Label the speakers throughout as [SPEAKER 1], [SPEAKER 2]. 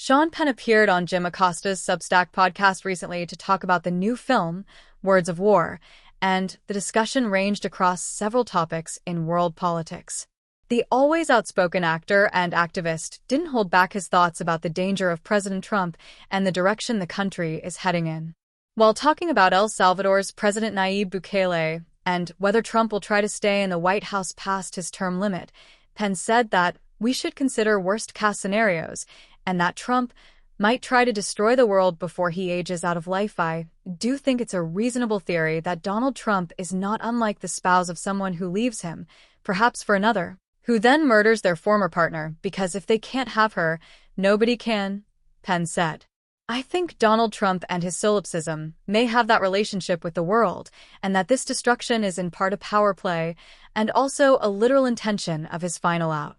[SPEAKER 1] Sean Penn appeared on Jim Acosta's Substack podcast recently to talk about the new film, Words of War, and the discussion ranged across several topics in world politics. The always outspoken actor and activist didn't hold back his thoughts about the danger of President Trump and the direction the country is heading in. While talking about El Salvador's President Nayib Bukele and whether Trump will try to stay in the White House past his term limit, Penn said that we should consider worst-case scenarios and that Trump might try to destroy the world before he ages out of life. I do think it's a reasonable theory that Donald Trump is not unlike the spouse of someone who leaves him, perhaps for another, who then murders their former partner because if they can't have her, nobody can, Penn said. I think Donald Trump and his solipsism may have that relationship with the world, and that this destruction is in part a power play and also a literal intention of his final out.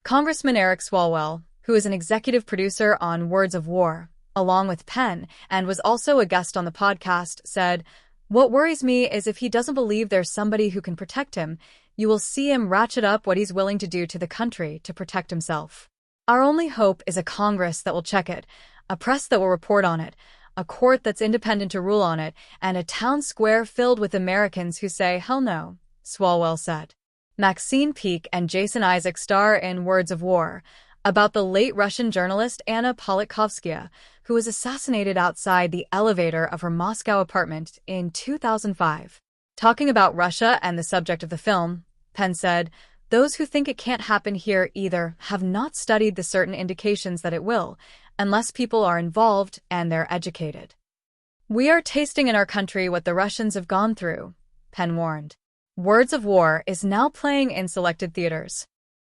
[SPEAKER 1] Congressman Eric Swalwell, who is an executive producer on Words of War, along with Penn, and was also a guest on the podcast, said, "What worries me is if he doesn't believe there's somebody who can protect him, you will see him ratchet up what he's willing to do to the country to protect himself. Our only hope is a Congress that will check it, a press that will report on it, a court that's independent to rule on it, and a town square filled with Americans who say, hell no," Swalwell said. Maxine Peake and Jason Isaac star in Words of War, about the late Russian journalist Anna Politkovskaya, who was assassinated outside the elevator of her Moscow apartment in 2005. Talking about Russia and the subject of the film, Penn said, "Those who think it can't happen here either have not studied the certain indications that it will, unless people are involved and they're educated. We are tasting in our country what the Russians have gone through," Penn warned. Words of War is now playing in selected theaters.